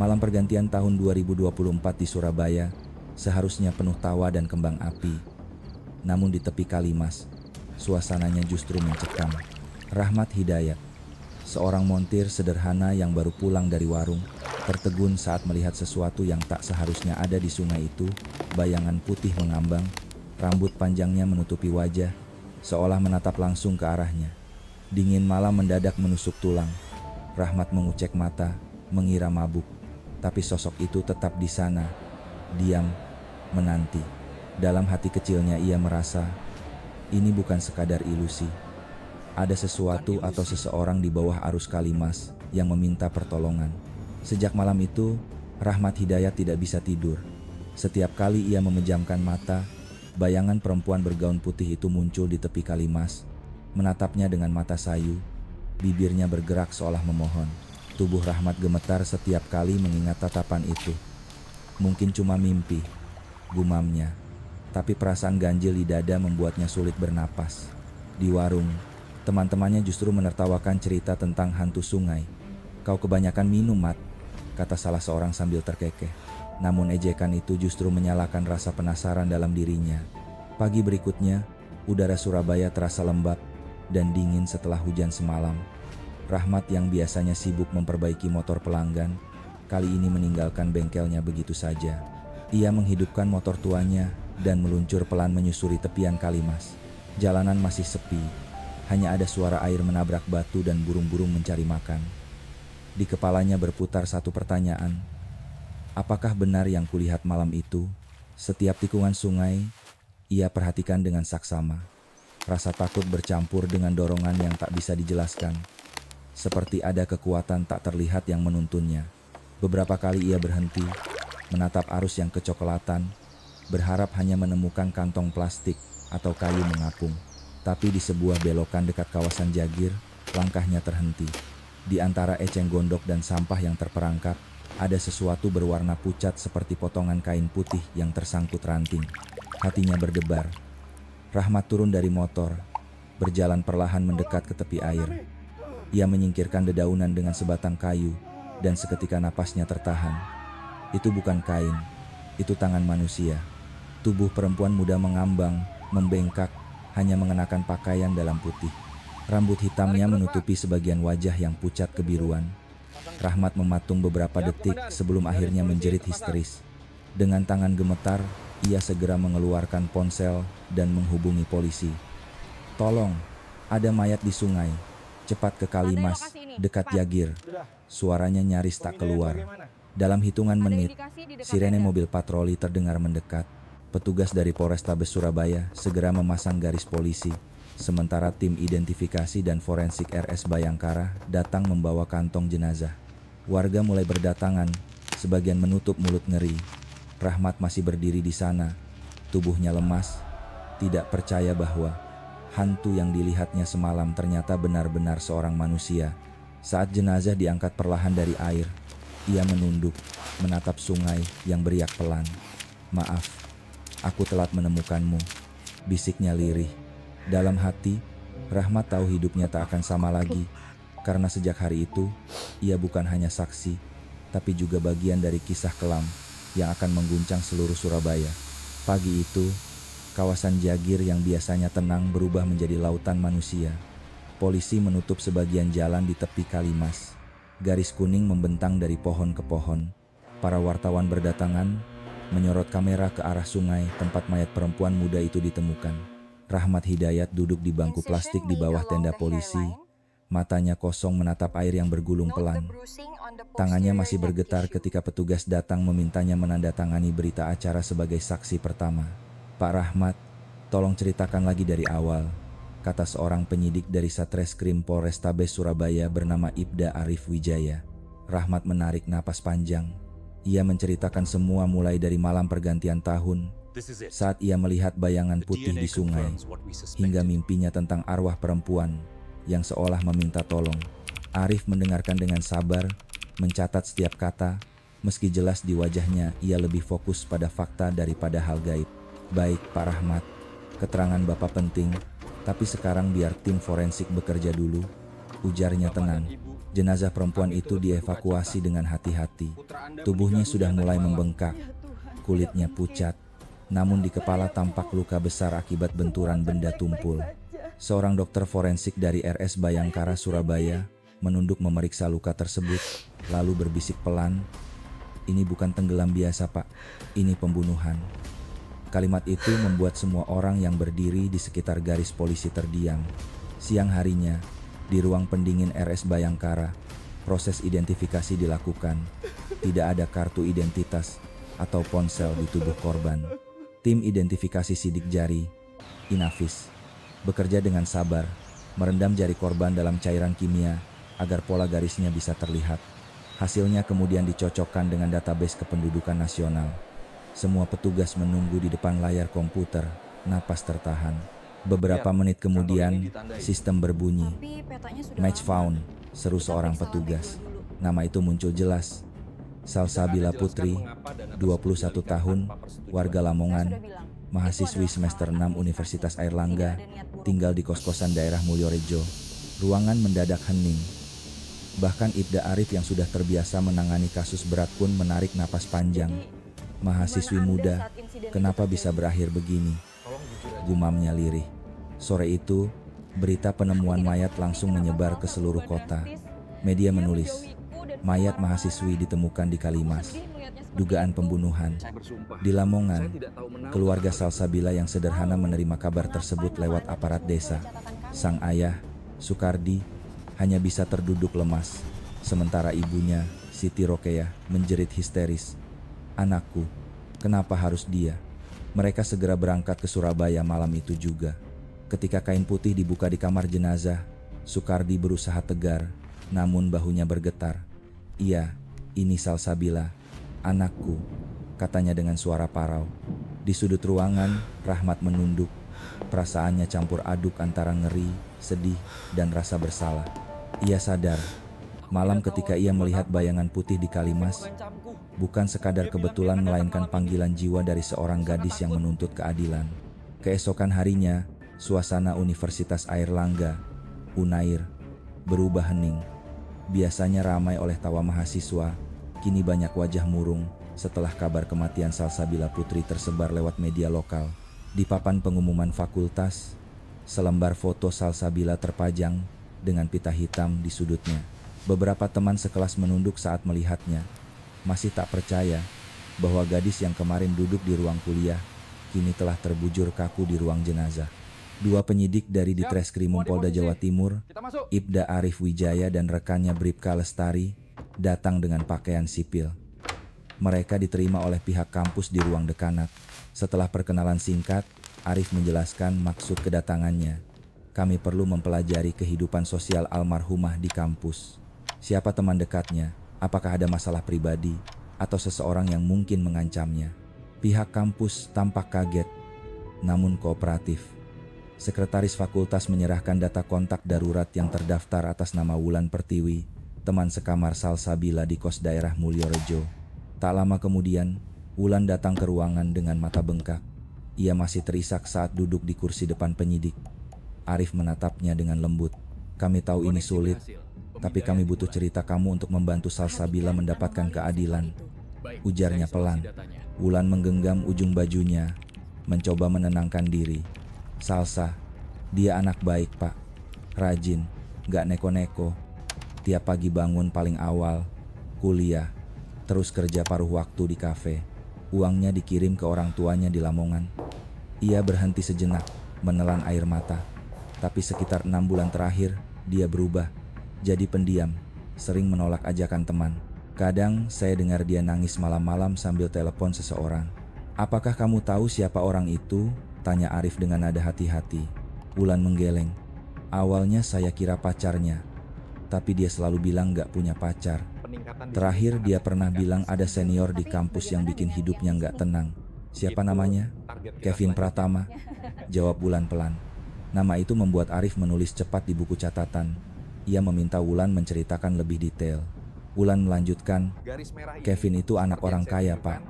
Malam pergantian tahun 2024 di Surabaya seharusnya penuh tawa dan kembang api. Namun di tepi Kalimas, suasananya justru mencekam. Rahmat Hidayat, seorang montir sederhana yang baru pulang dari warung, tertegun saat melihat sesuatu yang tak seharusnya ada di sungai itu. Bayangan putih mengambang, rambut panjangnya menutupi wajah, seolah menatap langsung ke arahnya. Dingin malam mendadak menusuk tulang. Rahmat mengucek mata, mengira mabuk. Tapi sosok itu tetap di sana, diam, menanti. Dalam hati kecilnya ia merasa, ini bukan sekadar ilusi. Ada sesuatu atau seseorang di bawah arus Kalimas yang meminta pertolongan. Sejak malam itu, Rahmat Hidayat tidak bisa tidur. Setiap kali ia memejamkan mata, bayangan perempuan bergaun putih itu muncul di tepi Kalimas, menatapnya dengan mata sayu, bibirnya bergerak seolah memohon. Tubuh Rahmat gemetar setiap kali mengingat tatapan itu. Mungkin cuma mimpi, gumamnya. Tapi perasaan ganjil di dada membuatnya sulit bernapas. Di warung, teman-temannya justru menertawakan cerita tentang hantu sungai. "Kau kebanyakan minum, Mat," kata salah seorang sambil terkekeh. Namun ejekan itu justru menyalakan rasa penasaran dalam dirinya. Pagi berikutnya, udara Surabaya terasa lembab dan dingin setelah hujan semalam. Rahmat yang biasanya sibuk memperbaiki motor pelanggan, kali ini meninggalkan bengkelnya begitu saja. Ia menghidupkan motor tuanya dan meluncur pelan menyusuri tepian Kalimas. Jalanan masih sepi, hanya ada suara air menabrak batu dan burung-burung mencari makan. Di kepalanya berputar satu pertanyaan. Apakah benar yang kulihat malam itu? Setiap tikungan sungai, ia perhatikan dengan saksama. Rasa takut bercampur dengan dorongan yang tak bisa dijelaskan. Seperti ada kekuatan tak terlihat yang menuntunnya. Beberapa kali ia berhenti, menatap arus yang kecoklatan, berharap hanya menemukan kantong plastik atau kayu mengapung. Tapi di sebuah belokan dekat kawasan Jagir, langkahnya terhenti. Di antara eceng gondok dan sampah yang terperangkap, ada sesuatu berwarna pucat seperti potongan kain putih yang tersangkut ranting. Hatinya berdebar. Rahmat turun dari motor, berjalan perlahan mendekat ke tepi air. Ia menyingkirkan dedaunan dengan sebatang kayu, dan seketika napasnya tertahan. Itu bukan kain, itu tangan manusia. Tubuh perempuan muda mengambang, membengkak, hanya mengenakan pakaian dalam putih. Rambut hitamnya menutupi sebagian wajah yang pucat kebiruan. Rahmat mematung beberapa detik sebelum akhirnya menjerit histeris. Dengan tangan gemetar, ia segera mengeluarkan ponsel dan menghubungi polisi. "Tolong, ada mayat di sungai. Cepat ke Kalimas, dekat Jagir." Suaranya nyaris tak keluar. Dalam hitungan menit, sirene mobil patroli terdengar mendekat. Petugas dari Polrestabes Surabaya segera memasang garis polisi, sementara tim identifikasi dan forensik RS Bayangkara datang membawa kantong jenazah. Warga mulai berdatangan, sebagian menutup mulut ngeri. Rahmat masih berdiri di sana, tubuhnya lemas, tidak percaya bahwa hantu yang dilihatnya semalam ternyata benar-benar seorang manusia. Saat jenazah diangkat perlahan dari air, ia menunduk, menatap sungai yang beriak pelan. "Maaf, aku telat menemukanmu," bisiknya lirih. Dalam hati, Rahmat tahu hidupnya tak akan sama lagi, karena sejak hari itu, ia bukan hanya saksi, tapi juga bagian dari kisah kelam yang akan mengguncang seluruh Surabaya. Pagi itu, kawasan Jagir yang biasanya tenang berubah menjadi lautan manusia. Polisi menutup sebagian jalan di tepi Kalimas. Garis kuning membentang dari pohon ke pohon. Para wartawan berdatangan, menyorot kamera ke arah sungai tempat mayat perempuan muda itu ditemukan. Rahmat Hidayat duduk di bangku plastik di bawah tenda polisi. Matanya kosong menatap air yang bergulung pelan. Tangannya masih bergetar ketika petugas datang memintanya menandatangani berita acara sebagai saksi pertama. "Pak Rahmat, tolong ceritakan lagi dari awal," kata seorang penyidik dari Satreskrim Polrestabes Surabaya bernama Ibda Arif Wijaya. Rahmat menarik napas panjang. Ia menceritakan semua mulai dari malam pergantian tahun, saat ia melihat bayangan putih di sungai, hingga mimpinya tentang arwah perempuan yang seolah meminta tolong. Arif mendengarkan dengan sabar, mencatat setiap kata, meski jelas di wajahnya ia lebih fokus pada fakta daripada hal gaib. "Baik, Pak Rahmat, keterangan Bapak penting, tapi sekarang biar tim forensik bekerja dulu. ujarnya tenang. Jenazah perempuan itu dievakuasi dengan hati-hati. Tubuhnya sudah mulai membengkak, kulitnya pucat, namun di kepala tampak luka besar akibat benturan benda tumpul. Seorang dokter forensik dari RS Bayangkara, Surabaya, menunduk memeriksa luka tersebut, lalu berbisik pelan, "Ini bukan tenggelam biasa, Pak. Ini pembunuhan." Kalimat itu membuat semua orang yang berdiri di sekitar garis polisi terdiam. Siang harinya, di ruang pendingin RS Bayangkara, proses identifikasi dilakukan. Tidak ada kartu identitas atau ponsel di tubuh korban. Tim identifikasi sidik jari, Inavis, bekerja dengan sabar, merendam jari korban dalam cairan kimia agar pola garisnya bisa terlihat. Hasilnya kemudian dicocokkan dengan database kependudukan nasional. Semua petugas menunggu di depan layar komputer, napas tertahan. Beberapa menit kemudian, sistem berbunyi. "Match found," seru seorang petugas. Nama itu muncul jelas. Salsabila Putri, 21 tahun, warga Lamongan, mahasiswi semester 6 Universitas Airlangga, tinggal di kos-kosan daerah Mulyorejo. Ruangan mendadak hening. Bahkan Ibda Arif yang sudah terbiasa menangani kasus berat pun menarik napas panjang. "Mahasiswi muda, kenapa bisa berakhir begini?" gumamnya lirih. Sore itu, berita penemuan mayat langsung menyebar ke seluruh kota. Media menulis, mayat mahasiswi ditemukan di Kalimas. Dugaan pembunuhan. Di Lamongan, keluarga Salsabila yang sederhana menerima kabar tersebut lewat aparat desa. Sang ayah, Sukardi, hanya bisa terduduk lemas. Sementara ibunya, Siti Rokeyah, menjerit histeris. "Anakku, kenapa harus dia?" Mereka segera berangkat ke Surabaya malam itu juga. Ketika kain putih dibuka di kamar jenazah, Sukardi berusaha tegar, namun bahunya bergetar. "Iya, ini Salsabila, anakku," katanya dengan suara parau. Di sudut ruangan, Rahmat menunduk. Perasaannya campur aduk antara ngeri, sedih, dan rasa bersalah. Ia sadar, malam ketika ia melihat bayangan putih di Kalimas, bukan sekadar kebetulan melainkan panggilan jiwa dari seorang gadis yang menuntut keadilan. Keesokan harinya, suasana Universitas Airlangga, Unair, berubah hening. Biasanya ramai oleh tawa mahasiswa, kini banyak wajah murung setelah kabar kematian Salsabila Putri tersebar lewat media lokal. Di papan pengumuman fakultas, selembar foto Salsabila terpajang dengan pita hitam di sudutnya. Beberapa teman sekelas menunduk saat melihatnya, masih tak percaya bahwa gadis yang kemarin duduk di ruang kuliah kini telah terbujur kaku di ruang jenazah. Dua penyidik dari Ditreskrimum Polda Jawa Timur, Ibda Arif Wijaya dan rekannya Bribka Lestari, datang dengan pakaian sipil. Mereka diterima oleh pihak kampus di ruang dekanat. Setelah perkenalan singkat, Arif menjelaskan maksud kedatangannya. "Kami perlu mempelajari kehidupan sosial almarhumah di kampus. Siapa teman dekatnya, apakah ada masalah pribadi, atau seseorang yang mungkin mengancamnya." Pihak kampus tampak kaget, namun kooperatif. Sekretaris fakultas menyerahkan data kontak darurat yang terdaftar atas nama Wulan Pertiwi, teman sekamar Salsabila di kos daerah Mulyorejo. Tak lama kemudian, Wulan datang ke ruangan dengan mata bengkak. Ia masih terisak saat duduk di kursi depan penyidik. Arif menatapnya dengan lembut. "Kami tahu ini sulit, tapi kami butuh cerita kamu untuk membantu Salsabila mendapatkan keadilan," ujarnya pelan. Wulan menggenggam ujung bajunya, mencoba menenangkan diri. "Salsa, dia anak baik, Pak. Rajin, gak neko-neko. Tiap pagi bangun paling awal, kuliah, terus kerja paruh waktu di kafe. Uangnya dikirim ke orang tuanya di Lamongan." Ia berhenti sejenak, menelan air mata. Tapi sekitar 6 bulan terakhir, dia berubah. Jadi pendiam, sering menolak ajakan teman. Kadang saya dengar dia nangis malam-malam sambil telepon seseorang. "Apakah kamu tahu siapa orang itu?" tanya Arif dengan nada hati-hati. Wulan menggeleng. "Awalnya saya kira pacarnya, tapi dia selalu bilang gak punya pacar. Terakhir dia pernah bilang ada senior di kampus yang bikin hidupnya gak tenang." "Siapa namanya?" "Kevin Pratama," jawab Wulan pelan. Nama itu membuat Arif menulis cepat di buku catatan. Ia meminta Wulan menceritakan lebih detail. Wulan melanjutkan, "Kevin itu anak orang kaya, Pak.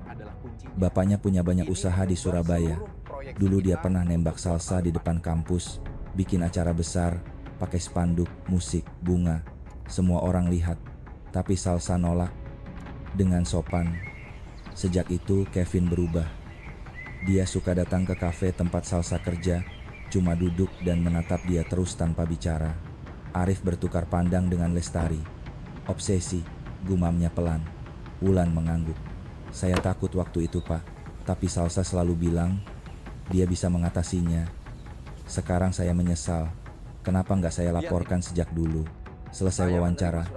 Bapaknya punya banyak usaha di Surabaya. Dulu dia pernah nembak Salsa di depan kampus, bikin acara besar, pakai spanduk, musik, bunga. Semua orang lihat, tapi Salsa nolak dengan sopan. Sejak itu Kevin berubah. Dia suka datang ke kafe tempat Salsa kerja, cuma duduk dan menatap dia terus tanpa bicara. Arif bertukar pandang dengan Lestari. Obsesi, gumamnya pelan. Wulan mengangguk. Saya takut waktu itu, Pak. Tapi Salsa selalu bilang, dia bisa mengatasinya. Sekarang saya menyesal. Kenapa nggak saya laporkan sejak dulu? Selesai wawancara,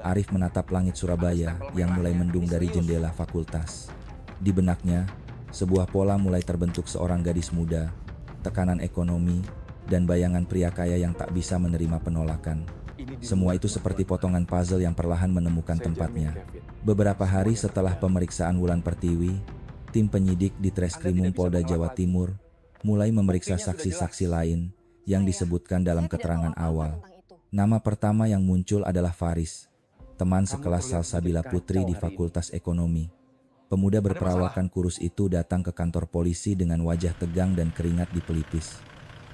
Arif menatap langit Surabaya yang mulai mendung dari jendela fakultas. Di benaknya, sebuah pola mulai terbentuk seorang gadis muda, tekanan ekonomi, dan bayangan pria kaya yang tak bisa menerima penolakan. Semua itu seperti potongan puzzle yang perlahan menemukan tempatnya. Beberapa hari setelah pemeriksaan Wulan Pertiwi, tim penyidik di Treskrimum Polda Jawa Timur mulai memeriksa saksi-saksi lain yang disebutkan dalam keterangan awal. Nama pertama yang muncul adalah Faris, teman sekelas Salsabila Putri di Fakultas Ekonomi. Pemuda berperawakan kurus itu datang ke kantor polisi dengan wajah tegang dan keringat di pelipis.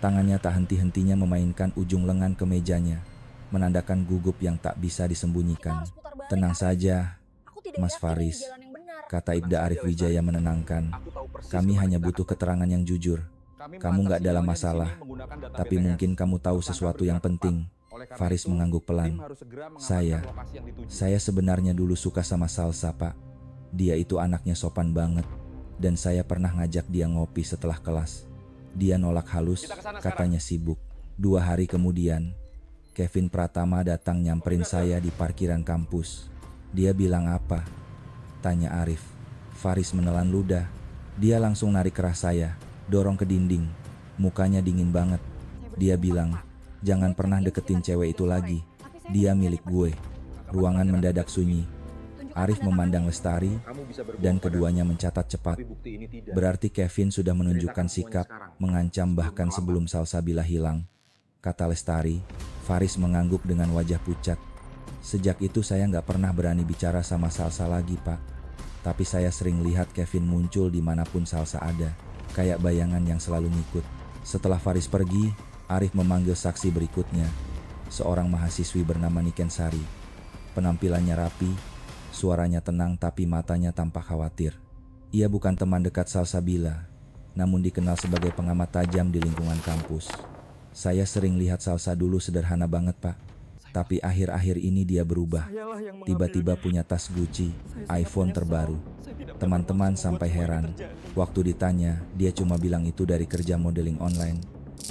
Tangannya tak henti-hentinya memainkan ujung lengan ke mejanya, menandakan gugup yang tak bisa disembunyikan. Tenang saja, Mas Faris, kata Ibda Arif Wijaya menenangkan. Kami hanya butuh keterangan yang jujur. Kamu nggak dalam masalah, tapi mungkin kamu tahu sesuatu yang penting. Faris mengangguk pelan. Saya sebenarnya dulu suka sama Salsa, Pak. Dia itu anaknya sopan banget, dan saya pernah ngajak dia ngopi setelah kelas. Dia nolak halus, katanya sibuk. 2 hari kemudian, Kevin Pratama datang nyamperin saya di parkiran kampus. Dia bilang apa? Tanya Arif. Faris menelan ludah. Dia langsung narik kerah saya, dorong ke dinding. Mukanya dingin banget. Dia bilang, jangan pernah deketin cewek itu lagi. Dia milik gue. Ruangan mendadak sunyi. Arif memandang Lestari, dan keduanya mencatat cepat. Berarti Kevin sudah menunjukkan sikap, mengancam bahkan sebelum Salsabila hilang. Kata Lestari. Faris mengangguk dengan wajah pucat. Sejak itu saya nggak pernah berani bicara sama Salsa lagi, Pak. Tapi saya sering lihat Kevin muncul dimanapun Salsa ada, kayak bayangan yang selalu ngikut. Setelah Faris pergi, Arif memanggil saksi berikutnya, seorang mahasiswi bernama Niken Sari. Penampilannya rapi, suaranya tenang tapi matanya tampak khawatir. Ia bukan teman dekat Salsabila, namun dikenal sebagai pengamat tajam di lingkungan kampus. Saya sering lihat Salsa dulu sederhana banget, Pak. Tapi akhir-akhir ini dia berubah. Tiba-tiba punya tas Gucci, iPhone terbaru. Teman-teman sampai heran. Waktu ditanya, dia cuma bilang itu dari kerja modeling online.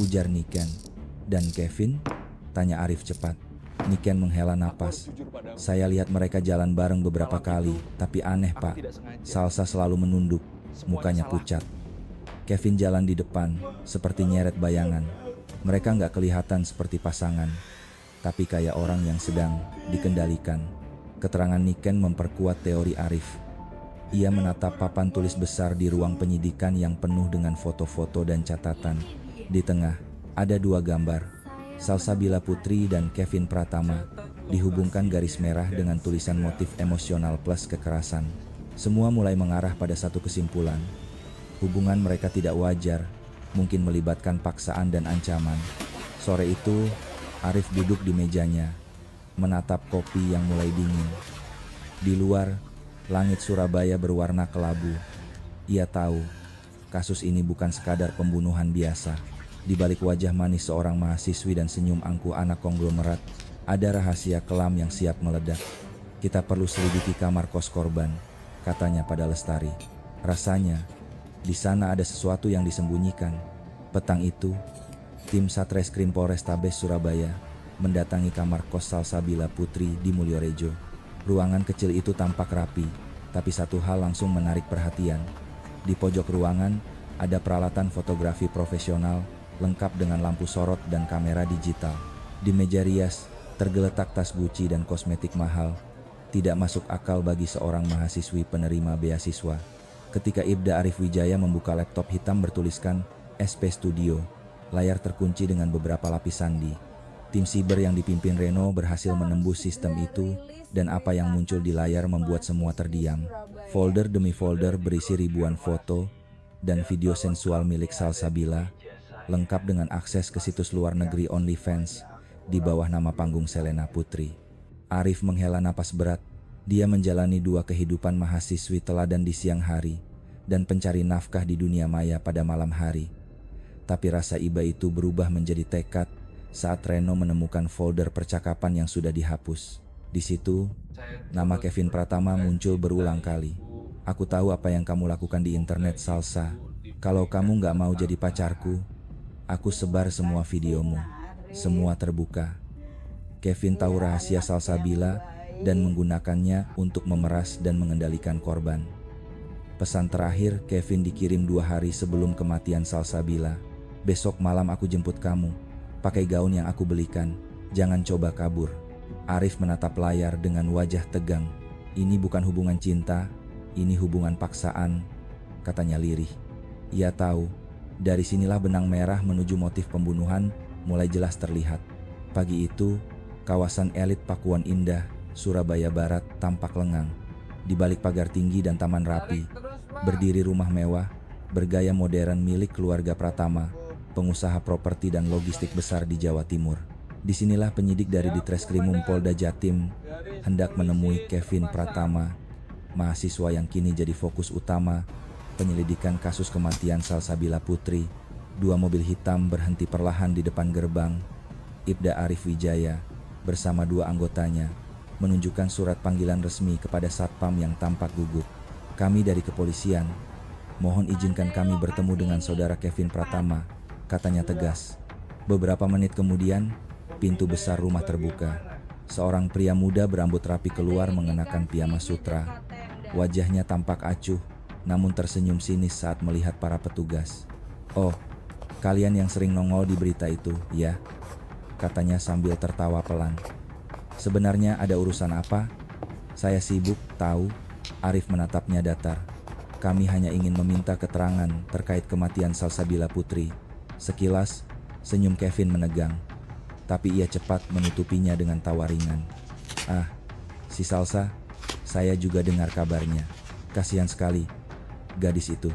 Ujar Niken. Dan Kevin? Tanya Arif cepat. Niken menghela napas. Saya lihat mereka jalan bareng beberapa kali, tapi aneh, Pak. Salsa selalu menunduk, mukanya pucat. Kevin jalan di depan, seperti nyeret bayangan. Mereka nggak kelihatan seperti pasangan, tapi kayak orang yang sedang dikendalikan. Keterangan Niken memperkuat teori Arif. Ia menatap papan tulis besar di ruang penyidikan yang penuh dengan foto-foto dan catatan. Di tengah, ada 2 gambar, Salsabila Putri dan Kevin Pratama, dihubungkan garis merah dengan tulisan motif emosional plus kekerasan. Semua mulai mengarah pada satu kesimpulan. Hubungan mereka tidak wajar, mungkin melibatkan paksaan dan ancaman. Sore itu, Arif duduk di mejanya, menatap kopi yang mulai dingin. Di luar, langit Surabaya berwarna kelabu. Ia tahu, kasus ini bukan sekadar pembunuhan biasa. Di balik wajah manis seorang mahasiswi dan senyum angkuh anak konglomerat, ada rahasia kelam yang siap meledak. Kita perlu selidiki kamar kos korban, katanya pada Lestari. Rasanya, di sana ada sesuatu yang disembunyikan. Petang itu, tim Satreskrim Polrestabes Surabaya mendatangi kamar kos Salsabila Putri di Mulyorejo. Ruangan kecil itu tampak rapi, tapi satu hal langsung menarik perhatian. Di pojok ruangan, ada peralatan fotografi profesional, lengkap dengan lampu sorot dan kamera digital. Di meja rias, tergeletak tas Gucci dan kosmetik mahal. Tidak masuk akal bagi seorang mahasiswi penerima beasiswa. Ketika Ibda Arif Wijaya membuka laptop hitam bertuliskan SP Studio, layar terkunci dengan beberapa lapis sandi. Tim siber yang dipimpin Reno berhasil menembus sistem itu, dan apa yang muncul di layar membuat semua terdiam. Folder demi folder berisi ribuan foto dan video sensual milik Salsabila, lengkap dengan akses ke situs luar negeri OnlyFans, di bawah nama panggung Selena Putri. Arif menghela napas berat. Dia menjalani dua kehidupan mahasiswi teladan di siang hari dan pencari nafkah di dunia maya pada malam hari. Tapi rasa iba itu berubah menjadi tekad saat Reno menemukan folder percakapan yang sudah dihapus. Di situ, nama Kevin Pratama muncul berulang kali. "Aku tahu apa yang kamu lakukan di internet, Salsa. Kalau kamu gak mau jadi pacarku, aku sebar semua videomu. Semua terbuka." Kevin tahu rahasia Salsabila dan menggunakannya untuk memeras dan mengendalikan korban. Pesan terakhir Kevin dikirim 2 hari sebelum kematian Salsabila. "Besok malam aku jemput kamu. Pakai gaun yang aku belikan. Jangan coba kabur." Arif menatap layar dengan wajah tegang. "Ini bukan hubungan cinta, ini hubungan paksaan," katanya lirih. Ia tahu, dari sinilah benang merah menuju motif pembunuhan mulai jelas terlihat. Pagi itu, kawasan elit Pakuan Indah, Surabaya Barat tampak lengang. Di balik pagar tinggi dan taman rapi, berdiri rumah mewah, bergaya modern milik keluarga Pratama, pengusaha properti dan logistik besar di Jawa Timur. Disinilah penyidik dari Ditreskrimum Polda Jatim hendak menemui Kevin Pratama, mahasiswa yang kini jadi fokus utama penyelidikan kasus kematian Salsabila Putri. 2 mobil hitam berhenti perlahan di depan gerbang. Ibda Arif Wijaya bersama 2 anggotanya menunjukkan surat panggilan resmi kepada Satpam yang tampak gugup. "Kami dari kepolisian, mohon izinkan kami bertemu dengan saudara Kevin Pratama," katanya tegas. Beberapa menit kemudian, pintu besar rumah terbuka. Seorang pria muda berambut rapi keluar mengenakan piyama sutra. Wajahnya tampak acuh, namun tersenyum sinis saat melihat para petugas. "Oh, kalian yang sering nongol di berita itu, ya?" katanya sambil tertawa pelan. "Sebenarnya ada urusan apa?" "Saya sibuk, tahu." Arif menatapnya datar. "Kami hanya ingin meminta keterangan terkait kematian Salsabila Putri." Sekilas, senyum Kevin menegang. Tapi ia cepat menutupinya dengan tawa ringan. "Ah, si Salsa, saya juga dengar kabarnya. Kasihan sekali, gadis itu.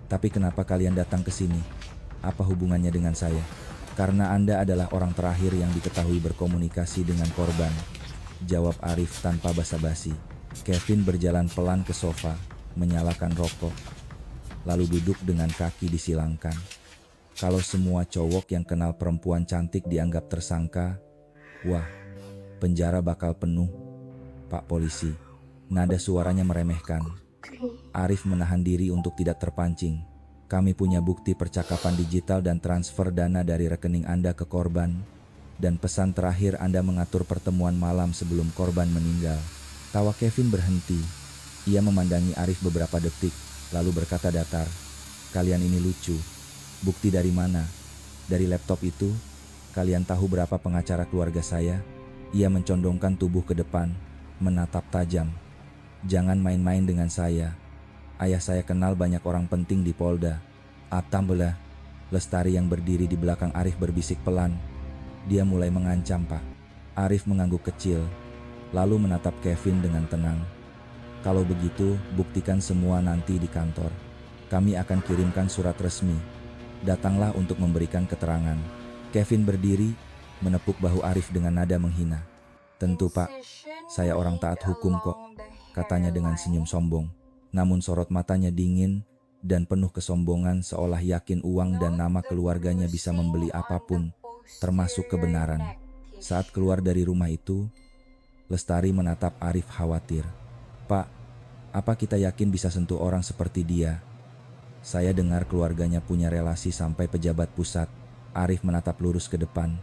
Tapi kenapa kalian datang ke sini? Apa hubungannya dengan saya?" "Karena Anda adalah orang terakhir yang diketahui berkomunikasi dengan korban," jawab Arif tanpa basa-basi. Kevin berjalan pelan ke sofa, menyalakan rokok, lalu duduk dengan kaki disilangkan. Kalau semua cowok yang kenal perempuan cantik dianggap tersangka, wah, penjara bakal penuh. "Pak Polisi," nada suaranya meremehkan. Arif menahan diri untuk tidak terpancing. "Kami punya bukti percakapan digital dan transfer dana dari rekening Anda ke korban, dan pesan terakhir Anda mengatur pertemuan malam sebelum korban meninggal." Tawa Kevin berhenti. Ia memandangi Arif beberapa detik, lalu berkata datar, "Kalian ini lucu. Bukti dari mana?" "Dari laptop itu. Kalian tahu berapa pengacara keluarga saya?" Ia mencondongkan tubuh ke depan, menatap tajam. "Jangan main-main dengan saya. Ayah saya kenal banyak orang penting di Polda." "Atambela." Lestari yang berdiri di belakang Arif berbisik pelan. "Dia mulai mengancam, Pak." Arif mengangguk kecil, lalu menatap Kevin dengan tenang. "Kalau begitu, buktikan semua nanti di kantor. Kami akan kirimkan surat resmi. Datanglah untuk memberikan keterangan." Kevin berdiri, menepuk bahu Arif dengan nada menghina. "Tentu, Pak. Saya orang taat hukum kok," katanya dengan senyum sombong. Namun sorot matanya dingin dan penuh kesombongan, seolah yakin uang dan nama keluarganya bisa membeli apapun, termasuk kebenaran. Saat keluar dari rumah itu, Lestari menatap Arif khawatir. "Pak, apa kita yakin bisa sentuh orang seperti dia? Saya dengar keluarganya punya relasi sampai pejabat pusat." Arif menatap lurus ke depan.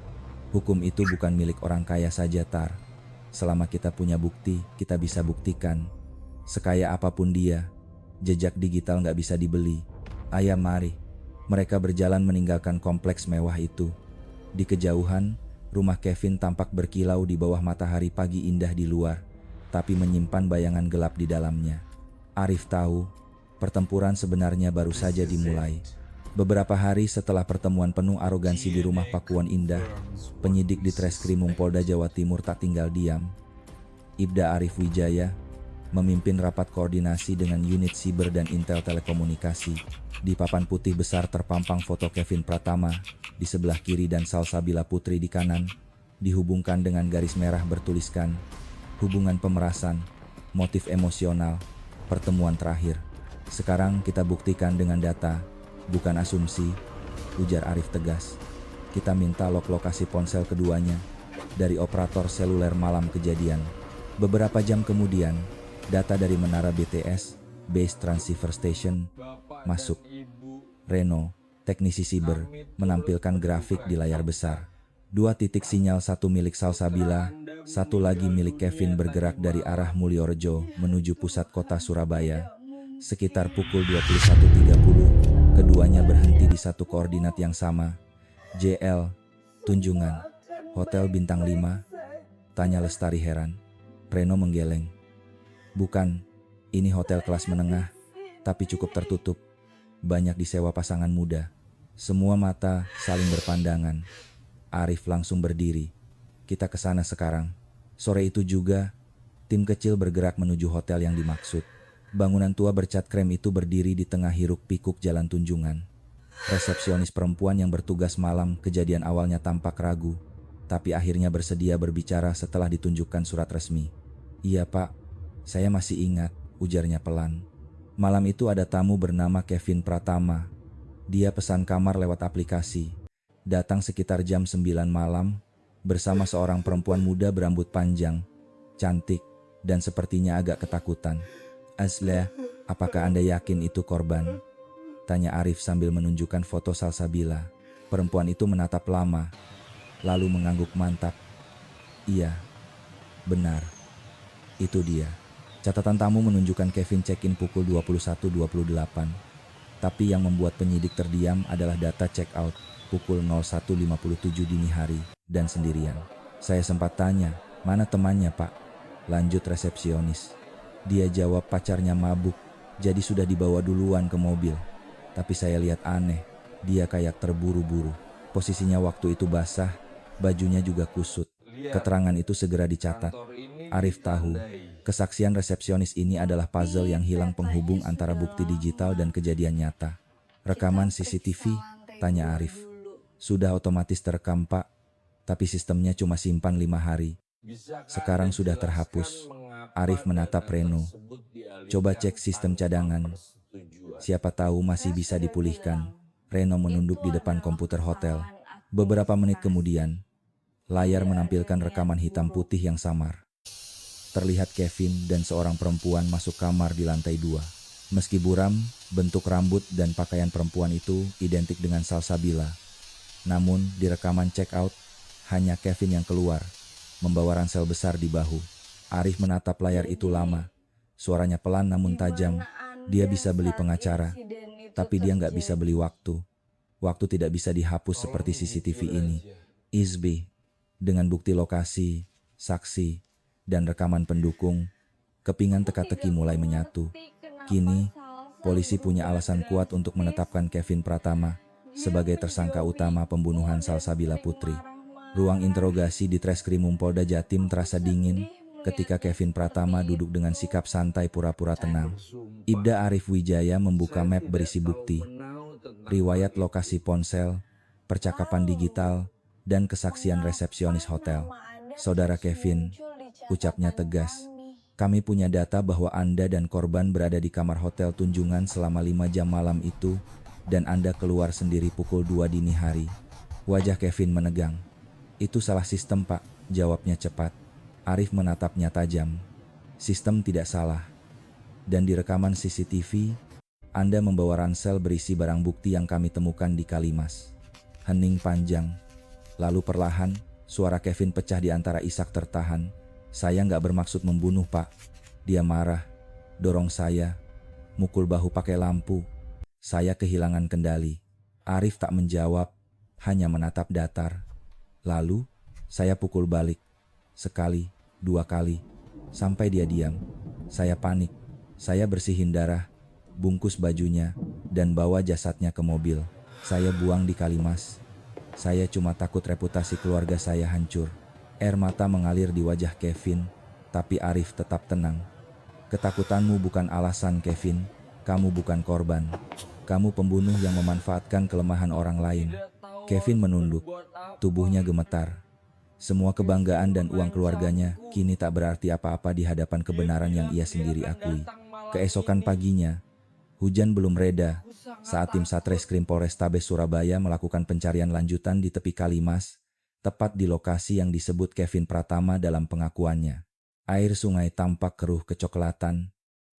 "Hukum itu bukan milik orang kaya saja, Tar. Selama kita punya bukti, kita bisa buktikan. Sekaya apapun dia, jejak digital nggak bisa dibeli. Ayo mari." Mereka berjalan meninggalkan kompleks mewah itu. Di kejauhan, rumah Kevin tampak berkilau di bawah matahari pagi indah di luar, tapi menyimpan bayangan gelap di dalamnya. Arif tahu, pertempuran sebenarnya baru saja dimulai. Beberapa hari setelah pertemuan penuh arogansi di rumah Pakuan Indah, penyidik di Treskrimum Polda Jawa Timur tak tinggal diam. Ibda Arif Wijaya memimpin rapat koordinasi dengan unit siber dan intel telekomunikasi. Di papan putih besar terpampang foto Kevin Pratama di sebelah kiri dan Salsabila Putri di kanan. dihubungkan dengan garis merah bertuliskan hubungan pemerasan, motif emosional, pertemuan terakhir. Sekarang kita buktikan dengan data, bukan asumsi, ujar Arif tegas. Kita minta log lokasi ponsel keduanya dari operator seluler malam kejadian. Beberapa jam kemudian, data dari menara BTS, Base Transceiver Station, masuk. Reno, teknisi siber, menampilkan grafik di layar besar. 2 titik sinyal, satu milik Salsabila, satu lagi milik Kevin bergerak dari arah Mulyorejo menuju pusat kota Surabaya. Sekitar pukul 21.30, keduanya berhenti di satu koordinat yang sama. JL, Tunjungan, Hotel Bintang 5, tanya Lestari heran. Reno menggeleng. Bukan, ini hotel kelas menengah, tapi cukup tertutup. Banyak disewa pasangan muda. Semua mata saling berpandangan. Arif langsung berdiri. Kita ke sana sekarang. Sore itu juga, tim kecil bergerak menuju hotel yang dimaksud. Bangunan tua bercat krem itu berdiri di tengah hiruk-pikuk jalan Tunjungan. Resepsionis perempuan yang bertugas malam kejadian awalnya tampak ragu, tapi akhirnya bersedia berbicara setelah ditunjukkan surat resmi. Iya Pak, saya masih ingat, ujarnya pelan. Malam itu ada tamu bernama Kevin Pratama. Dia pesan kamar lewat aplikasi. Datang sekitar jam 9 malam, bersama seorang perempuan muda berambut panjang, cantik, dan sepertinya agak ketakutan. Asla, apakah Anda yakin itu korban? Tanya Arif sambil menunjukkan foto Salsabila. Perempuan itu menatap lama, lalu mengangguk mantap. Iya, benar. Itu dia. Catatan tamu menunjukkan Kevin check-in pukul 21.28. Tapi yang membuat penyidik terdiam adalah data check-out pukul 01.57 dini hari dan sendirian. Saya sempat tanya, mana temannya Pak? Lanjut resepsionis. Dia jawab pacarnya mabuk, jadi sudah dibawa duluan ke mobil. Tapi saya lihat aneh, dia kayak terburu-buru. Posisinya waktu itu basah, bajunya juga kusut. Keterangan itu segera dicatat. Arif tahu, kesaksian resepsionis ini adalah puzzle yang hilang penghubung antara bukti digital dan kejadian nyata. Rekaman CCTV? Tanya Arif. Sudah otomatis terekam Pak, tapi sistemnya cuma simpan 5 hari. Sekarang sudah terhapus. Arif menatap Reno. Coba cek sistem cadangan. Siapa tahu masih bisa dipulihkan. Reno menunduk di depan komputer hotel. Beberapa menit kemudian, layar menampilkan rekaman hitam putih yang samar. Terlihat Kevin dan seorang perempuan masuk kamar di lantai 2. Meski buram, bentuk rambut dan pakaian perempuan itu identik dengan Salsabila. Namun di rekaman check out, hanya Kevin yang keluar, membawa ransel besar di bahu. Arif menatap layar itu lama. Suaranya pelan namun tajam. Dia bisa beli pengacara, tapi dia nggak bisa beli waktu. Waktu tidak bisa dihapus seperti CCTV ini. ISB, dengan bukti lokasi, saksi, dan rekaman pendukung, kepingan teka-teki mulai menyatu. Kini, polisi punya alasan kuat untuk menetapkan Kevin Pratama sebagai tersangka utama pembunuhan Salsabila Putri. Ruang interogasi di Treskrimum Polda Jatim terasa dingin ketika Kevin Pratama duduk dengan sikap santai pura-pura tenang. Ibda Arif Wijaya membuka map berisi bukti, riwayat lokasi ponsel, percakapan digital, dan kesaksian resepsionis hotel. Saudara Kevin, ucapnya tegas, kami punya data bahwa Anda dan korban berada di kamar hotel Tunjungan selama 5 jam malam itu, dan Anda keluar sendiri pukul 2 dini hari. Wajah Kevin menegang. Itu salah sistem Pak, jawabnya cepat. Arif menatapnya tajam. Sistem tidak salah. Dan di rekaman CCTV, Anda membawa ransel berisi barang bukti yang kami temukan di Kalimas. Hening panjang. Lalu perlahan, suara Kevin pecah di antara isak tertahan. Saya nggak bermaksud membunuh Pak. Dia marah, dorong saya, mukul bahu pakai lampu. Saya kehilangan kendali. Arif tak menjawab, hanya menatap datar. Lalu, saya pukul balik. Sekali, 2 kali, sampai dia diam. Saya panik. Saya bersihin darah, bungkus bajunya, dan bawa jasadnya ke mobil. Saya buang di Kalimas. Saya cuma takut reputasi keluarga saya hancur. Air mata mengalir di wajah Kevin, tapi Arif tetap tenang. Ketakutanmu bukan alasan Kevin, kamu bukan korban. Kamu pembunuh yang memanfaatkan kelemahan orang lain. Kevin menunduk, tubuhnya gemetar. Semua kebanggaan dan uang keluarganya kini tak berarti apa-apa di hadapan kebenaran yang ia sendiri akui. Keesokan paginya, hujan belum reda saat tim Satreskrim Polrestabes Surabaya melakukan pencarian lanjutan di tepi Kalimas, tepat di lokasi yang disebut Kevin Pratama dalam pengakuannya. Air sungai tampak keruh kecoklatan,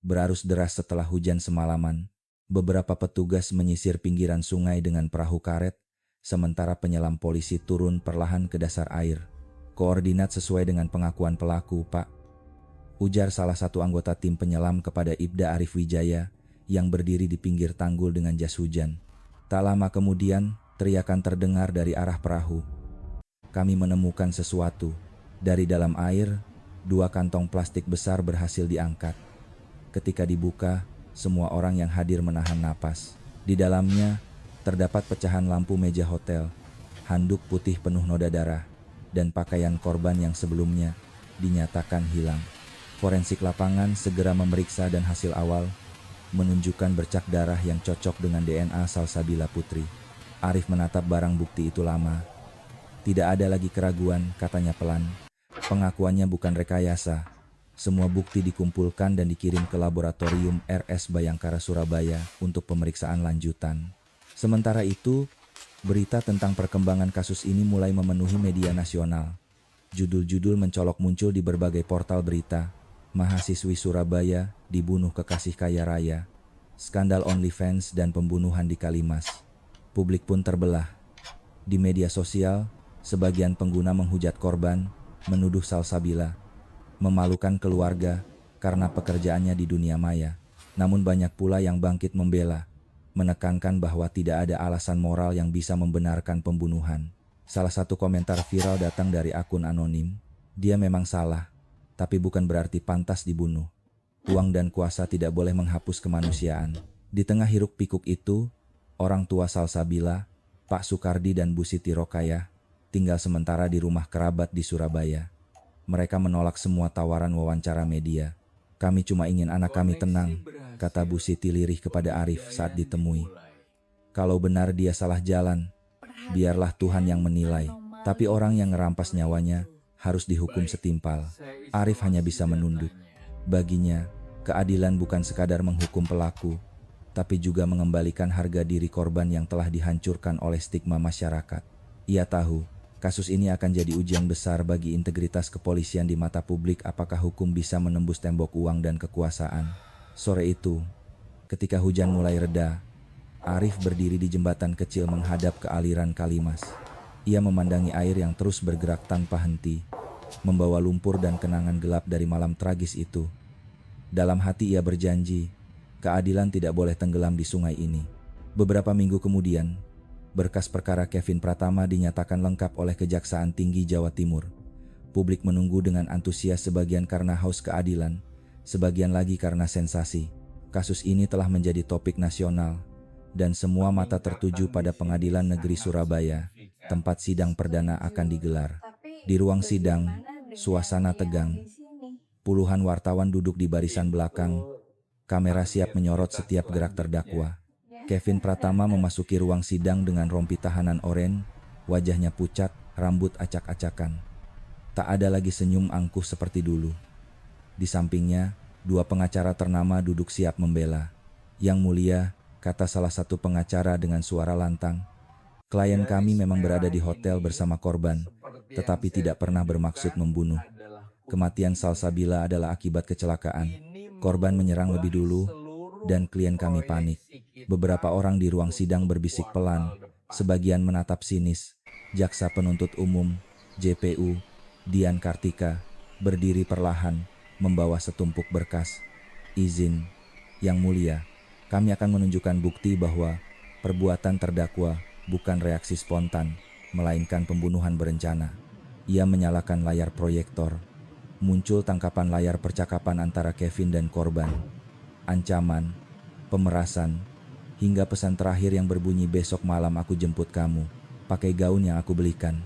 berarus deras setelah hujan semalaman. Beberapa petugas menyisir pinggiran sungai dengan perahu karet, sementara penyelam polisi turun perlahan ke dasar air. Koordinat sesuai dengan pengakuan pelaku, Pak, ujar salah satu anggota tim penyelam kepada Ibda Arif Wijaya yang berdiri di pinggir tanggul dengan jas hujan. Tak lama kemudian, teriakan terdengar dari arah perahu. Kami menemukan sesuatu. Dari dalam air, 2 kantong plastik besar berhasil diangkat. Ketika dibuka, semua orang yang hadir menahan napas. Di dalamnya, terdapat pecahan lampu meja hotel, handuk putih penuh noda darah, dan pakaian korban yang sebelumnya dinyatakan hilang. Forensik lapangan segera memeriksa dan hasil awal menunjukkan bercak darah yang cocok dengan DNA Salsabila Putri. Arif menatap barang bukti itu lama. Tidak ada lagi keraguan, katanya pelan. Pengakuannya bukan rekayasa. Semua bukti dikumpulkan dan dikirim ke laboratorium RS Bayangkara Surabaya untuk pemeriksaan lanjutan. Sementara itu, berita tentang perkembangan kasus ini mulai memenuhi media nasional. Judul-judul mencolok muncul di berbagai portal berita. Mahasiswi Surabaya dibunuh kekasih kaya raya. Skandal OnlyFans dan pembunuhan di Kalimas. Publik pun terbelah. Di media sosial, sebagian pengguna menghujat korban, menuduh Salsabila memalukan keluarga karena pekerjaannya di dunia maya. Namun banyak pula yang bangkit membela, menekankan bahwa tidak ada alasan moral yang bisa membenarkan pembunuhan. Salah satu komentar viral datang dari akun anonim. Dia memang salah, tapi bukan berarti pantas dibunuh. Uang dan kuasa tidak boleh menghapus kemanusiaan. Di tengah hiruk pikuk itu, orang tua Salsabila, Pak Sukardi dan Bu Siti Rokayah, tinggal sementara di rumah kerabat di Surabaya. Mereka menolak semua tawaran wawancara media. Kami cuma ingin anak kami tenang, kata Bu Siti lirih kepada Arif saat ditemui. Kalau benar dia salah jalan, biarlah Tuhan yang menilai. Tapi orang yang ngerampas nyawanya harus dihukum setimpal. Arif hanya bisa menunduk. Baginya, keadilan bukan sekadar menghukum pelaku, tapi juga mengembalikan harga diri korban yang telah dihancurkan oleh stigma masyarakat. Ia tahu, kasus ini akan jadi ujian besar bagi integritas kepolisian di mata publik. Apakah hukum bisa menembus tembok uang dan kekuasaan? Sore itu, ketika hujan mulai reda, Arif berdiri di jembatan kecil menghadap ke aliran Kalimas. Ia memandangi air yang terus bergerak tanpa henti, membawa lumpur dan kenangan gelap dari malam tragis itu. Dalam hati ia berjanji, keadilan tidak boleh tenggelam di sungai ini. Beberapa minggu kemudian, berkas perkara Kevin Pratama dinyatakan lengkap oleh Kejaksaan Tinggi Jawa Timur. Publik menunggu dengan antusias, sebagian karena haus keadilan, sebagian lagi karena sensasi. Kasus ini telah menjadi topik nasional, dan semua mata tertuju pada Pengadilan Negeri Surabaya, tempat sidang perdana akan digelar. Di ruang sidang, suasana tegang. Puluhan wartawan duduk di barisan belakang, kamera siap menyorot setiap gerak terdakwa. Kevin Pratama memasuki ruang sidang dengan rompi tahanan oranye, wajahnya pucat, rambut acak-acakan. Tak ada lagi senyum angkuh seperti dulu. Di sampingnya, 2 pengacara ternama duduk siap membela. Yang mulia, kata salah satu pengacara dengan suara lantang, klien kami memang berada di hotel bersama korban, tetapi tidak pernah bermaksud membunuh. Kematian Salsabila adalah akibat kecelakaan. Korban menyerang lebih dulu, dan klien kami panik. Beberapa orang di ruang sidang berbisik pelan, sebagian menatap sinis. Jaksa penuntut umum, JPU, Dian Kartika, berdiri perlahan, membawa setumpuk berkas. Izin, Yang Mulia, kami akan menunjukkan bukti bahwa perbuatan terdakwa bukan reaksi spontan, melainkan pembunuhan berencana. Ia menyalakan layar proyektor. Muncul tangkapan layar percakapan antara Kevin dan korban. Ancaman, pemerasan, hingga pesan terakhir yang berbunyi, besok malam aku jemput kamu, pakai gaun yang aku belikan.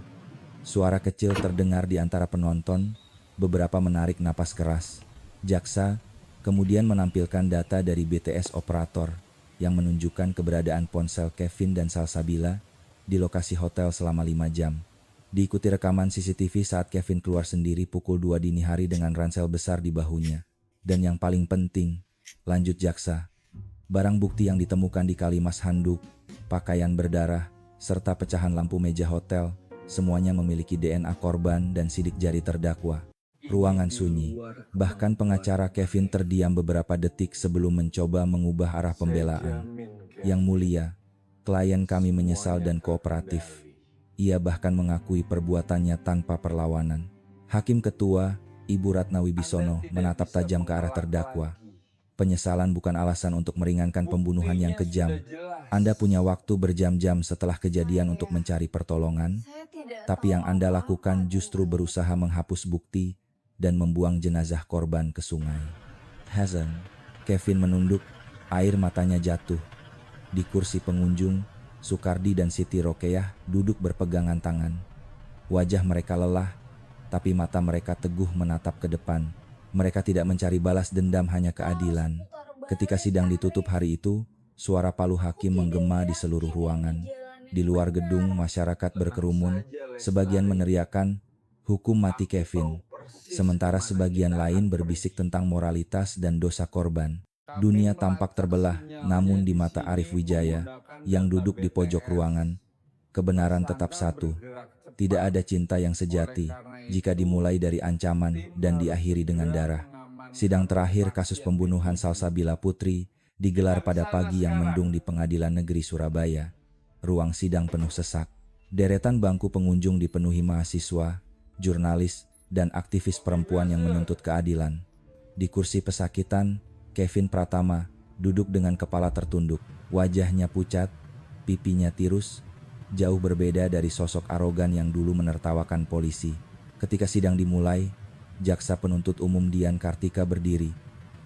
Suara kecil terdengar di antara penonton, beberapa menarik napas keras. Jaksa kemudian menampilkan data dari BTS operator yang menunjukkan keberadaan ponsel Kevin dan Salsabila di lokasi hotel selama 5 jam. Diikuti rekaman CCTV saat Kevin keluar sendiri pukul 2 dini hari dengan ransel besar di bahunya. Dan yang paling penting, lanjut jaksa, barang bukti yang ditemukan di Kalimas handuk, pakaian berdarah, serta pecahan lampu meja hotel, semuanya memiliki DNA korban dan sidik jari terdakwa. Ruangan sunyi. Bahkan pengacara Kevin terdiam beberapa detik sebelum mencoba mengubah arah pembelaan. Yang mulia, klien kami menyesal dan kooperatif. Ia bahkan mengakui perbuatannya tanpa perlawanan. Hakim Ketua, Ibu Ratna Wibisono, menatap tajam ke arah terdakwa. Penyesalan bukan alasan untuk meringankan pembunuhan yang kejam. Anda punya waktu berjam-jam setelah kejadian untuk mencari pertolongan, tapi yang Anda lakukan justru berusaha menghapus bukti dan membuang jenazah korban ke sungai. Hazen, Kevin menunduk, air matanya jatuh. Di kursi pengunjung, Sukardi dan Siti Rokeah duduk berpegangan tangan. Wajah mereka lelah, tapi mata mereka teguh menatap ke depan. Mereka tidak mencari balas dendam, hanya keadilan. Ketika sidang ditutup hari itu, suara palu hakim menggema di seluruh ruangan. Di luar gedung, masyarakat berkerumun, sebagian meneriakan, "Hukum mati Kevin." Sementara sebagian lain berbisik tentang moralitas dan dosa korban. Dunia tampak terbelah, namun di mata Arif Wijaya, yang duduk di pojok ruangan, kebenaran tetap satu. Tidak ada cinta yang sejati jika dimulai dari ancaman dan diakhiri dengan darah. Sidang terakhir kasus pembunuhan Salsabila Putri digelar pada pagi yang mendung di Pengadilan Negeri Surabaya. Ruang sidang penuh sesak. Deretan bangku pengunjung dipenuhi mahasiswa, jurnalis, dan aktivis perempuan yang menuntut keadilan. Di kursi pesakitan, Kevin Pratama duduk dengan kepala tertunduk, wajahnya pucat, pipinya tirus, jauh berbeda dari sosok arogan yang dulu menertawakan polisi. Ketika sidang dimulai, jaksa penuntut umum Dian Kartika berdiri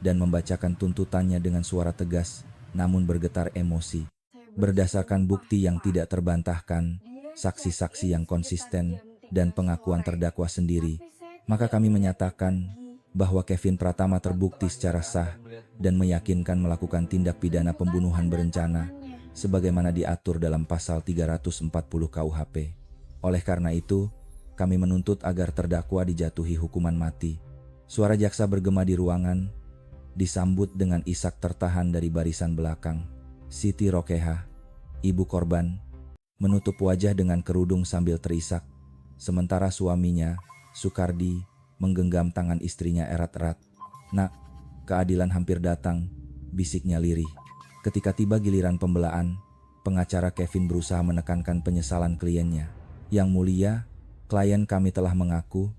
dan membacakan tuntutannya dengan suara tegas, namun bergetar emosi. Berdasarkan bukti yang tidak terbantahkan, saksi-saksi yang konsisten, dan pengakuan terdakwa sendiri, maka kami menyatakan bahwa Kevin Pratama terbukti secara sah dan meyakinkan melakukan tindak pidana pembunuhan berencana sebagaimana diatur dalam pasal 340 KUHP. Oleh karena itu, kami menuntut agar terdakwa dijatuhi hukuman mati. Suara jaksa bergema di ruangan, disambut dengan isak tertahan dari barisan belakang. Siti Rokeah, ibu korban, menutup wajah dengan kerudung sambil terisak, sementara suaminya, Sukardi, menggenggam tangan istrinya erat-erat. "Nak, keadilan hampir datang," bisiknya lirih. Ketika tiba giliran pembelaan, pengacara Kevin berusaha menekankan penyesalan kliennya. "Yang mulia, klien kami telah mengaku,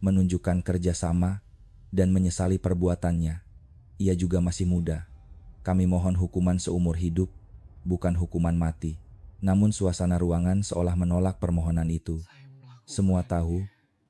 menunjukkan kerjasama, dan menyesali perbuatannya. Ia juga masih muda. Kami mohon hukuman seumur hidup, bukan hukuman mati." Namun suasana ruangan seolah menolak permohonan itu. Semua tahu,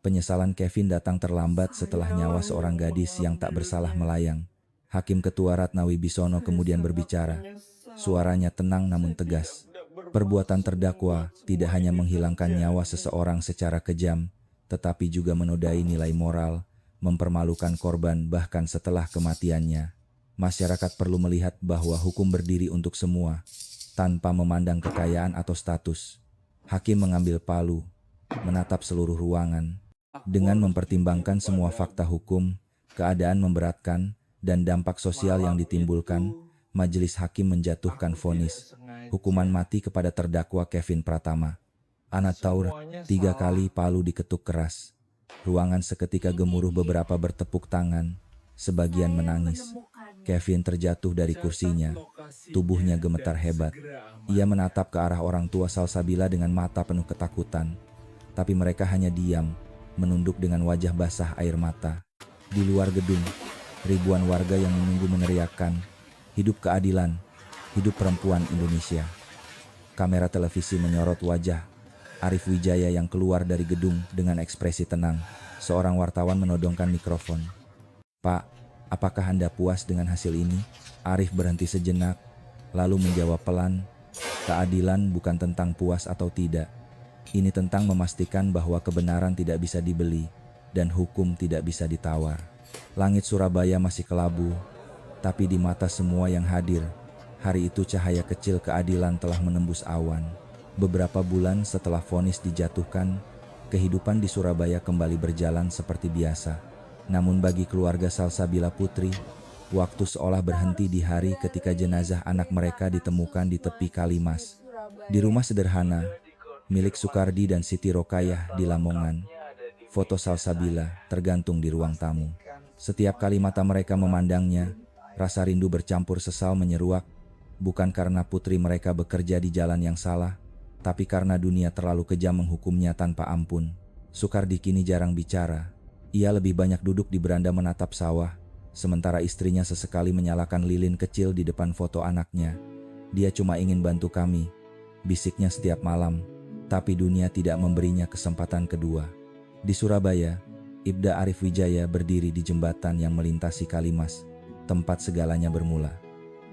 penyesalan Kevin datang terlambat setelah nyawa seorang gadis yang tak bersalah melayang. Hakim Ketua Ratna Wibisono kemudian berbicara. Suaranya tenang namun tegas. "Perbuatan terdakwa tidak hanya menghilangkan nyawa seseorang secara kejam, tetapi juga menodai nilai moral, mempermalukan korban bahkan setelah kematiannya. Masyarakat perlu melihat bahwa hukum berdiri untuk semua, tanpa memandang kekayaan atau status." Hakim mengambil palu, menatap seluruh ruangan. Dengan mempertimbangkan semua fakta hukum, keadaan memberatkan, dan dampak sosial yang ditimbulkan, majelis hakim menjatuhkan vonis hukuman mati kepada terdakwa Kevin Pratama. Anak Taur, 3 kali palu diketuk keras. Ruangan seketika gemuruh, beberapa bertepuk tangan, sebagian menangis. Kevin terjatuh dari kursinya, tubuhnya gemetar hebat. Ia menatap ke arah orang tua Salsabila dengan mata penuh ketakutan, tapi mereka hanya diam, menunduk dengan wajah basah air mata. Di luar gedung, ribuan warga yang menunggu meneriakkan, "Hidup keadilan, hidup perempuan Indonesia." Kamera televisi menyorot wajah Arif Wijaya yang keluar dari gedung dengan ekspresi tenang. Seorang wartawan menodongkan mikrofon. "Pak, apakah Anda puas dengan hasil ini?" Arif berhenti sejenak, lalu menjawab pelan, "Keadilan bukan tentang puas atau tidak. Ini tentang memastikan bahwa kebenaran tidak bisa dibeli dan hukum tidak bisa ditawar." Langit Surabaya masih kelabu, tapi di mata semua yang hadir, hari itu cahaya kecil keadilan telah menembus awan. Beberapa bulan setelah vonis dijatuhkan, kehidupan di Surabaya kembali berjalan seperti biasa. Namun bagi keluarga Salsabila Putri, waktu seolah berhenti di hari ketika jenazah anak mereka ditemukan di tepi Kalimas. Di rumah sederhana, milik Sukardi dan Siti Rokayah di Lamongan, foto Salsabila tergantung di ruang tamu. Setiap kali mata mereka memandangnya, rasa rindu bercampur sesal menyeruak, bukan karena putri mereka bekerja di jalan yang salah, tapi karena dunia terlalu kejam menghukumnya tanpa ampun. Sukardi kini jarang bicara. Ia lebih banyak duduk di beranda menatap sawah, sementara istrinya sesekali menyalakan lilin kecil di depan foto anaknya. Dia cuma ingin bantu kami, bisiknya setiap malam, tapi dunia tidak memberinya kesempatan kedua. Di Surabaya, Ibda Arif Wijaya berdiri di jembatan yang melintasi Kalimas, tempat segalanya bermula.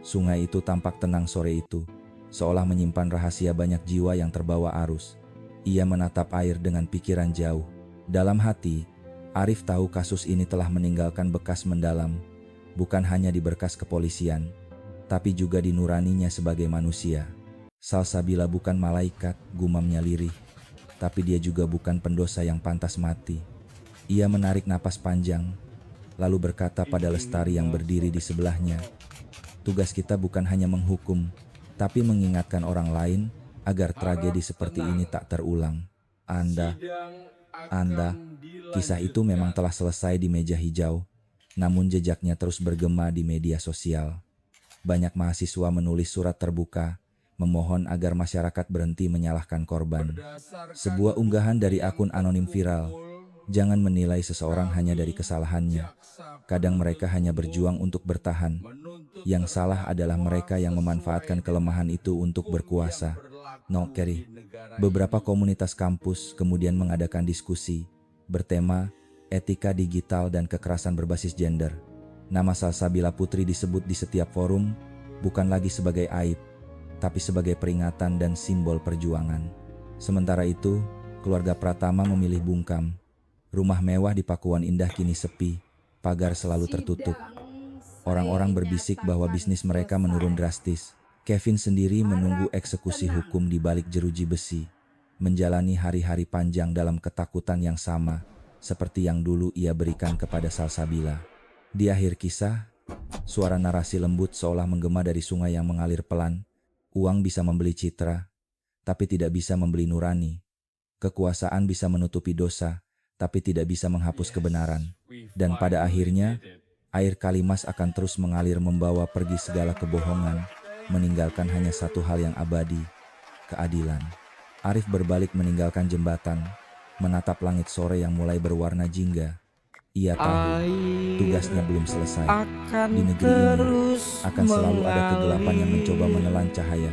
Sungai itu tampak tenang sore itu, seolah menyimpan rahasia banyak jiwa yang terbawa arus. Ia menatap air dengan pikiran jauh. Dalam hati, Arif tahu kasus ini telah meninggalkan bekas mendalam, bukan hanya di berkas kepolisian, tapi juga di nuraninya sebagai manusia. Salsabila bukan malaikat, gumamnya lirih, tapi dia juga bukan pendosa yang pantas mati. Ia menarik napas panjang, lalu berkata pada Lestari yang berdiri di sebelahnya, "Tugas kita bukan hanya menghukum, tapi mengingatkan orang lain agar tragedi seperti ini tak terulang." Anda, kisah itu memang telah selesai di meja hijau, namun jejaknya terus bergema di media sosial. Banyak mahasiswa menulis surat terbuka, memohon agar masyarakat berhenti menyalahkan korban. Sebuah unggahan dari akun anonim viral, "Jangan menilai seseorang hanya dari kesalahannya. Kadang mereka hanya berjuang untuk bertahan. Yang salah adalah mereka yang memanfaatkan kelemahan itu untuk berkuasa." Nokeri. Beberapa komunitas kampus kemudian mengadakan diskusi bertema etika digital dan kekerasan berbasis gender. Nama Salsabila Putri disebut di setiap forum bukan lagi sebagai aib, tapi sebagai peringatan dan simbol perjuangan. Sementara itu, keluarga Pratama memilih bungkam. Rumah mewah di Pakuan Indah kini sepi, pagar selalu tertutup. Orang-orang berbisik bahwa bisnis mereka menurun drastis. Kevin sendiri menunggu eksekusi hukum di balik jeruji besi, menjalani hari-hari panjang dalam ketakutan yang sama, seperti yang dulu ia berikan kepada Salsabila. Di akhir kisah, suara narasi lembut seolah menggema dari sungai yang mengalir pelan. Uang bisa membeli citra, tapi tidak bisa membeli nurani. Kekuasaan bisa menutupi dosa, tapi tidak bisa menghapus kebenaran. Dan pada akhirnya, air Kalimas akan terus mengalir membawa pergi segala kebohongan, meninggalkan hanya satu hal yang abadi, keadilan. Arif berbalik meninggalkan jembatan, menatap langit sore yang mulai berwarna jingga. Ia tahu, tugasnya belum selesai. Di negeri ini, akan selalu ada kegelapan yang mencoba menelan cahaya.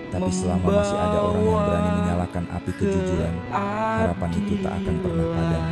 Tapi selama masih ada orang yang berani menyalakan api kejujuran, harapan itu tak akan pernah padam.